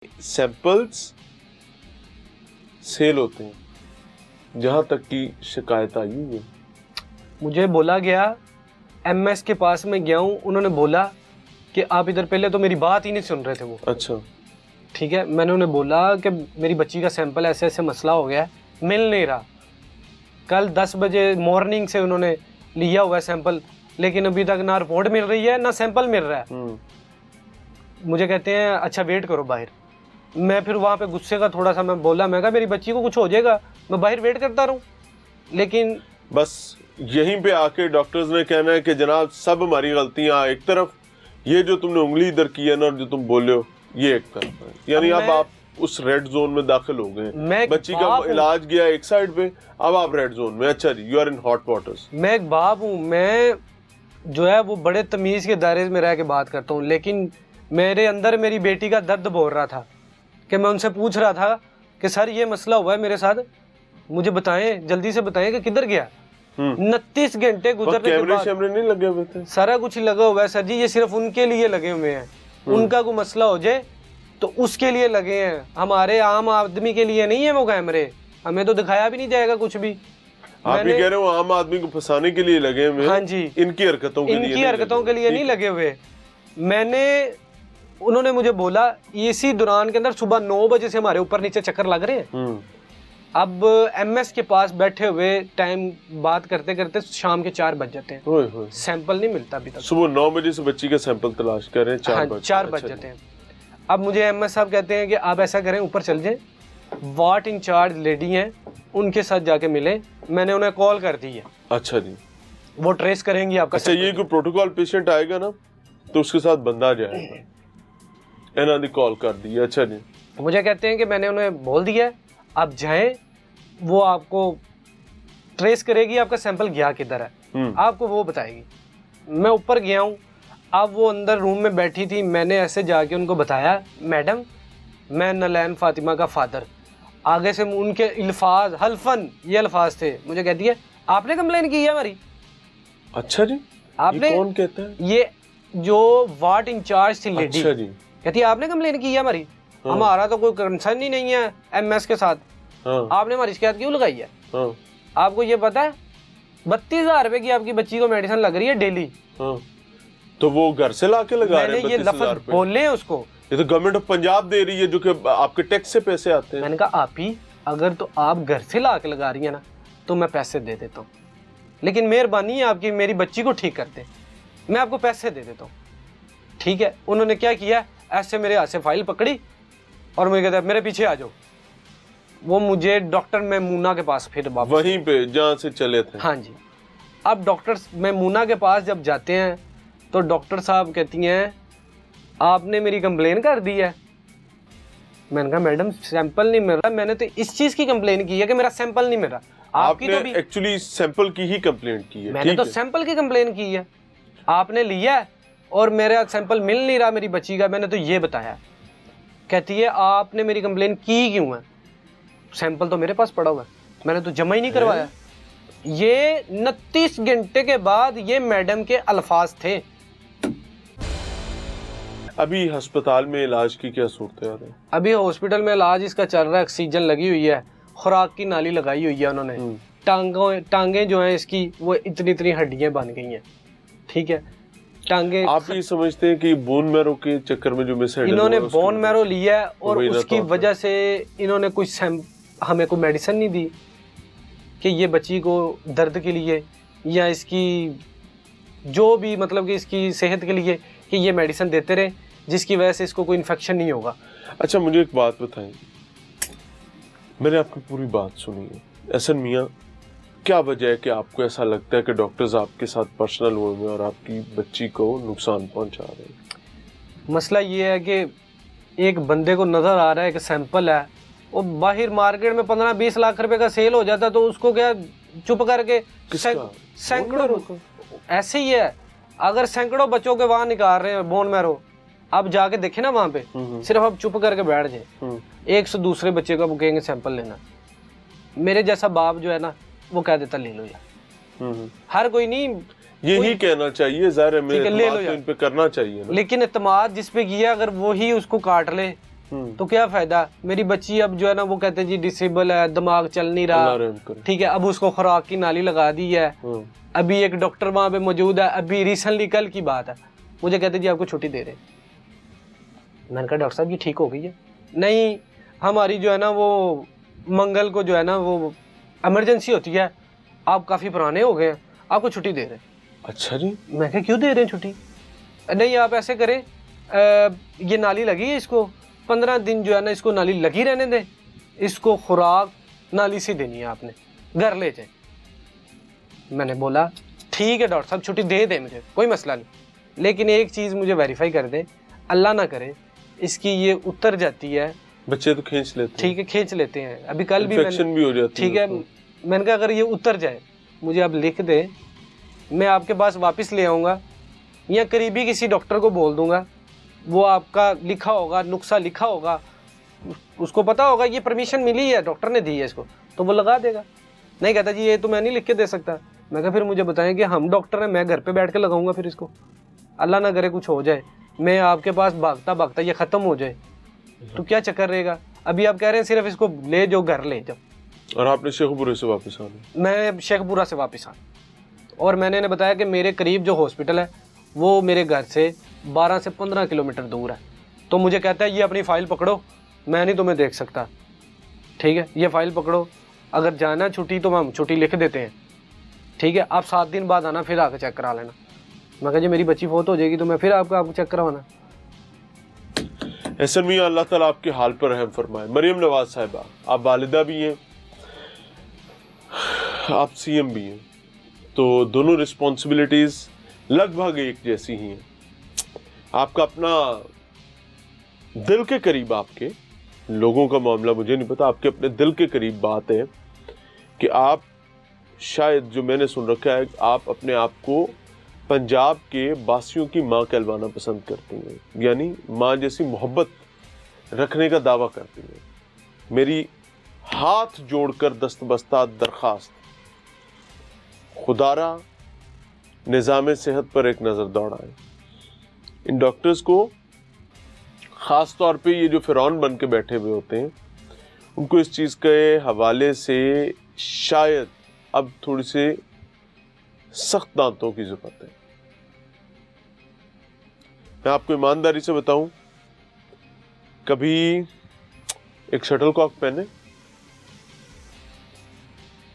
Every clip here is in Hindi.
सैंपल्स सेल होते हैं, जहां तक की शिकायत आई हुई है। मुझे बोला गया, एमएस के पास में गया हूँ, उन्होंने बोला कि आप इधर, पहले तो मेरी बात ही नहीं सुन रहे थे वो। अच्छा, ठीक है, मैंने उन्हें बोला कि मेरी बच्ची का सैंपल ऐसे ऐसे मसला हो गया है, मिल नहीं रहा। कल 10 बजे मॉर्निंग से उन्होंने लिया हुआ है सैंपल, लेकिन अभी तक ना रिपोर्ट मिल रही है ना सैंपल मिल रहा है। मुझे कहते हैं अच्छा वेट करो बाहर। मैं फिर वहाँ पे गुस्से का थोड़ा सा मैं बोला, मैं कहा मेरी बच्ची को कुछ हो जाएगा, मैं बाहर वेट करता रहूँ। लेकिन बस यहीं पे आके डॉक्टर्स ने कहना है कि जनाब सब हमारी गलतियां एक तरफ, ये जो तुमने उंगली इधर की है ना और जो तुम बोले हो ये एक तरफ है। यानी अब आप उस रेड जोन में दाखिल हो गए। बच्ची का इलाज गया एक साइड पे, अब आप रेड जोन में। अच्छा जी, you are in hot waters. मैं एक बाप हूँ, मैं जो है वो बड़े तमीज़ के दायरे में रह के बात करता हूँ, लेकिन मेरे अंदर मेरी बेटी का दर्द बोल रहा था कि मैं उनसे पूछ रहा था कि सर ये मसला हुआ है मेरे साथ, मुझे बताएं, जल्दी से बताएं कि किधर गया। 29 घंटे गुजरने के बाद कैमरे नहीं लगे हुए थे, सारा कुछ लगा हुआ है सर जी, ये सिर्फ उनके लिए लगे हुए हैं। उनका कोई मसला हो जाए तो उसके लिए लगे हैं, हमारे आम आदमी के लिए नहीं है वो कैमरे। हमें तो दिखाया भी नहीं जाएगा कुछ भी। आप ये कह रहे हो आम आदमी को फंसाने के लिए लगे हुए? हाँ जी, इनकी हरकतों के लिए नहीं लगे हुए। उन्होंने मुझे बोला इसी दौरान के अंदर सुबह 9 बजे से हमारे ऊपर नीचे चक्कर लग रहे हैं। अब एमएस के पास बैठे हुए टाइम बात करते करते शाम के 4 बज जाते हैं, सैंपल नहीं मिलता अभी तक। सुबह 9 बजे से बच्ची का सैंपल तलाश कर रहे हैं, 4 बज जाते हैं। अब मुझे एमएस साहब कहते हैं कि आप ऐसा करें, ऊपर चल जाएं, वार्ड इंचार्ज लेडी हैं उनके साथ जाके मिले। मैंने उन्हें कॉल कर दी है। अच्छा जी, वो ट्रेस करेंगी आपका। अच्छा, ये कोई प्रोटोकॉल पेशेंट आएगा ना तो उसके साथ बंदा जाएगा, इन्होंने कॉल कर दी। अच्छा जी, मुझे कहते हैं कि मैंने उन्हें बोल दिया आप जाएं, वो आपको ट्रेस करेगी आपका सैंपल गया किधर है, आपको वो बताएगी। मैं ऊपर गया हूँ, अब वो अंदर रूम में बैठी थी, मैंने ऐसे जाके उनको बताया मैडम मैं नलैन फातिमा का फादर। आगे से उनके अल्फाज हल्फन ये अल्फाज थे। मुझे कहती है आपने कंप्लेन की है हमारी। अच्छा जी, आपने, ये कौन कहता है? ये जो वार्ड इंचार्ज थी लेडी। अच्छा जी, कहती है आपने कंप्लेन की है हमारी। हमारा तो कोई कंसर्न ही नहीं है एमएस के साथ। आपने हमारी शिकायत क्यों लगाई है? आपको ये पता है 32,000 रुपए की आपकी बच्ची को मेडिसिन लग रही है डेली। तो वो घर से लाके लगा रहे हैं? मैंने ये लफ्ज बोले उसको, ये तो गवर्नमेंट ऑफ पंजाब दे रही है जो कि आपके टैक्स से पैसे आते हैं। मैंने कहा आप ही अगर तो आप घर से लाके लगा रही है ना तो मैं पैसे दे देता हूँ, लेकिन मेहरबानी है आपकी मेरी बच्ची को ठीक कर दे, मैं आपको पैसे दे देता हूँ। ठीक है, उन्होंने क्या किया, ऐसे मेरे हाथ से फाइल पकड़ी और मुझे कहता है मेरे पीछे आ जाओ। वो मुझे डॉक्टर मेमूना के पास फिर वापस, वहीं पे जहाँ से चले थे। हाँ जी। अब डॉक्टर मेमूना के पास जब जाते हैं तो डॉक्टर साहब कहती हैं आपने मेरी कंप्लेन कर दी है। मैंने कहा मैडम सैंपल नहीं मिल रहा, मैंने तो इस चीज़ की कंप्लेन की है कि मेरा सैंपल नहीं मिल रहा। आपकी तो भी एक्चुअली सैंपल की ही कंप्लेंट की है। मैंने तो सैंपल की कंप्लेन की है, आपने लिया है और मेरा सैंपल मिल नहीं रहा मेरी बच्ची का, मैंने तो ये बताया। कहती है आपने मेरी कंप्लेन की क्यों है, सैंपल तो मेरे पास पड़ा हुआ है, मैंने तो जमा ही नहीं करवाया। ये 29 घंटे के बाद ये मैडम के अल्फाज थे। अभी अस्पताल में इलाज की क्या सूरत है? अभी हॉस्पिटल में इलाज इसका चल रहा है, ऑक्सीजन लगी हुई है, खुराक की नाली लगाई हुई है उन्होंने। टांगे जो हैं इसकी वो इतनी हड्डियां बन गई हैं। ठीक है, टांगे। आप ये समझते हैं कि बोन मैरो के चक्कर में जो मिसहैंडल इन्होंने बोन मैरो लिया है और उसकी वजह से इन्होंने कुछ हमें कोई मेडिसिन नहीं दी कि ये बच्ची को दर्द के लिए या इसकी जो भी मतलब कि इसकी सेहत के लिए कि ये मेडिसिन देते रहे जिसकी वजह से इसको कोई इन्फेक्शन नहीं होगा। अच्छा, मुझे एक बात बताएं, मैंने आपकी पूरी बात सुनी है। एहसन मियाँ, क्या वजह है कि आपको ऐसा लगता है कि डॉक्टर्स आपके साथ पर्सनल हुए हैं और आपकी बच्ची को नुकसान पहुंचा रहे हैं? मसला ये है कि एक बंदे को नज़र आ रहा है कि सैंपल है, वो बाहर मार्केट में 15-20 लाख रुपए का सेल हो जाता तो उसको क्या चुप करके सैकड़ों, ऐसे ही है। अगर सैकड़ों बच्चों के वहाँ निकाल रहे हैं बोन मैरो, आप जाके देखे ना वहाँ पे, सिर्फ आप चुप करके बैठ जाए, एक से दूसरे बच्चे का वो कहेंगे सैंपल लेना। मेरे जैसा बाप जो है ना वो कह देता ले लो यार। हर कोई नहीं, यही कहना चाहिए, ज़ाहिर है ले लो इन पे करना चाहिए ना। लेकिन इत्मीनान जिस पे किया अगर वो ही उसको काट ले तो क्या फायदा। मेरी बच्ची अब जो है ना वो कहते हैं जी डिसेबल है, दिमाग चल नहीं रहा, ठीक है, अब उसको खुराक की नाली लगा दी है। अभी एक डॉक्टर वहां पे मौजूद है, अभी रिसेंटली कल की बात है, मुझे कहते जी आपको छुट्टी दे रहे। मैंने कहा डॉक्टर साहब ये ठीक हो गई है? नहीं, हमारी जो है ना वो मंगल को जो है ना वो इमरजेंसी होती है, आप काफ़ी पुराने हो गए हैं, आपको छुट्टी दे रहे हैं। अच्छा जी। मैं कहा क्यों दे रहे हैं छुट्टी? नहीं आप ऐसे करें, ये नाली लगी है, इसको 15 दिन जो है ना इसको नाली लगी रहने दें, इसको खुराक नाली से देनी है आपने, घर ले जाए। मैंने बोला ठीक है डॉक्टर साहब छुट्टी दे दे मुझे, कोई मसला नहीं, लेकिन एक चीज़ मुझे वेरीफाई कर दे, अल्लाह ना करे इसकी ये उतर जाती है। बच्चे तो खींच लेते हैं, ठीक है खींच लेते हैं, अभी कल भी इन्फेक्शन भी हो जाती है। ठीक है, मैंने कहा अगर ये उतर जाए मुझे आप लिख दे, मैं आपके पास वापस ले आऊँगा या करीबी किसी डॉक्टर को बोल दूंगा, वो आपका लिखा होगा नुस्खा लिखा होगा, उसको पता होगा ये परमिशन मिली है, डॉक्टर ने दी है इसको, तो वो लगा देगा। नहीं कहता जी ये तो मैं नहीं लिख के दे सकता। मैं कहा फिर मुझे बताएं कि हम डॉक्टर हैं, मैं घर पे बैठ के लगाऊंगा फिर इसको, अल्लाह ना करे कुछ हो जाए, मैं आपके पास भागता भागता ये ख़त्म हो जाए तो क्या चक्कर रहेगा। अभी आप कह रहे हैं सिर्फ इसको ले जाओ, घर ले जाओ। और आपने शेखपुरा से वापस आना? मैं शेखपुरा से वापस आना, और मैंने इन्हें बताया कि मेरे करीब जो हॉस्पिटल है वो मेरे घर से 12 से 15 किलोमीटर दूर है। तो मुझे कहता है ये अपनी फ़ाइल पकड़ो, मैं नहीं तुम्हें देख सकता, ठीक है, ये फ़ाइल पकड़ो, अगर जाना छुट्टी तो हम छुट्टी लिख देते हैं, ठीक है, आप 7 दिन बाद आना, फिर आकर चेक करा लेना। मैं कहा जी मेरी बच्ची फोत हो जाएगी तो मैं फिर आपको चेक करवाना। ऐसा मियां अल्लाह ताला आपके हाल पर रहम फरमाए। मरियम नवाज साहिबा, आप वालिदा भी हैं, आप सीएम भी हैं, तो दोनों रिस्पॉन्सिबिलिटीज़ लगभग एक जैसी ही हैं। आपका अपना दिल के करीब, आपके लोगों का मामला मुझे नहीं पता, आपके अपने दिल के करीब बात है कि आप शायद, जो मैंने सुन रखा है, आप अपने आप को पंजाब के बासियों की माँ कहलवाना पसंद करती हैं, यानी माँ जैसी मोहब्बत रखने का दावा करती हैं। मेरी हाथ जोड़कर दस्तबस्ता दरखास्त, खुदारा निज़ाम सेहत पर एक नज़र दौड़ाएं। इन डॉक्टर्स को ख़ास तौर पे ये जो फिरौन बन के बैठे हुए होते हैं, उनको इस चीज़ के हवाले से शायद अब थोड़ी से सख्त दांतों की ज़रूरत है। मैं आपको ईमानदारी से बताऊं, कभी एक शटलकॉक पहने,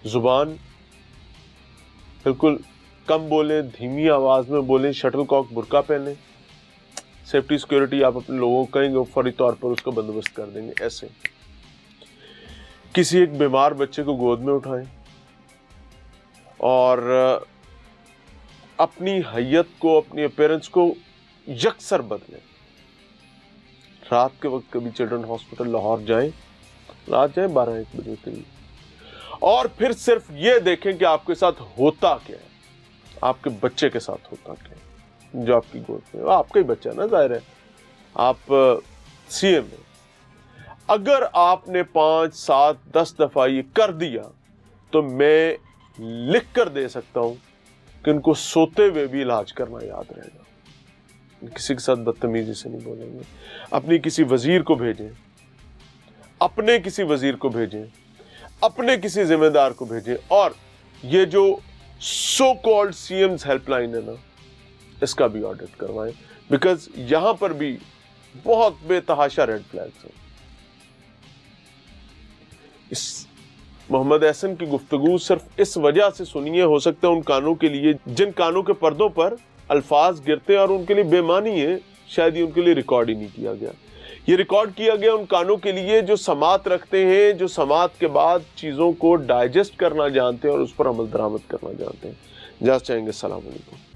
जुबान बिल्कुल कम बोलें, धीमी आवाज़ में बोलें, शटलकॉक बुर्का पहने, सेफ्टी सिक्योरिटी आप अपने लोगों को कहेंगे फौरी तौर पर उसका बंदोबस्त कर देंगे। ऐसे किसी एक बीमार बच्चे को गोद में उठाएं और अपनी हैयत को, अपनी अपीयरेंस को यकसर बदलें। रात के वक्त कभी चिल्ड्रन हॉस्पिटल लाहौर जाएं, रात जाएं 12-1 बजे के लिए, और फिर सिर्फ ये देखें कि आपके साथ होता क्या है, आपके बच्चे के साथ होता क्या है जो आपकी गोद में, आपका ही बच्चा है ना, जाहिर है, आप सीएम हैं। अगर आपने 5, 7, 10 दफा ये कर दिया तो मैं लिख कर दे सकता हूं कि उनको सोते हुए भी इलाज करना याद रहेगा। किसी के साथ बदतमीजी से नहीं बोलेंगे। अपनी किसी वजीर को भेजें, अपने किसी वजीर को भेजें, अपने किसी जिम्मेदार को भेजें, और ये जो सो कॉल्ड सीएम्स हेल्पलाइन है ना, इसका भी ऑडिट करवाएं, बिकॉज यहां पर भी बहुत बेतहाशा रेड फ्लैग्स हैं। इस मोहम्मद एहसन की गुफ्तगू सिर्फ इस वजह से सुनिए, हो सकता है उन कानों के लिए जिन कानों के पर्दों पर अल्फाज गिरते हैं और उनके लिए बेमानी है, शायद ये उनके लिए रिकॉर्ड ही नहीं किया गया। ये रिकॉर्ड किया गया उन कानों के लिए जो समात रखते हैं, जो समात के बाद चीज़ों को डाइजेस्ट करना जानते हैं और उस पर अमल दरामद करना जानते हैं। इजाज़त चाहेंगे। अस्सलाम वालेकुम।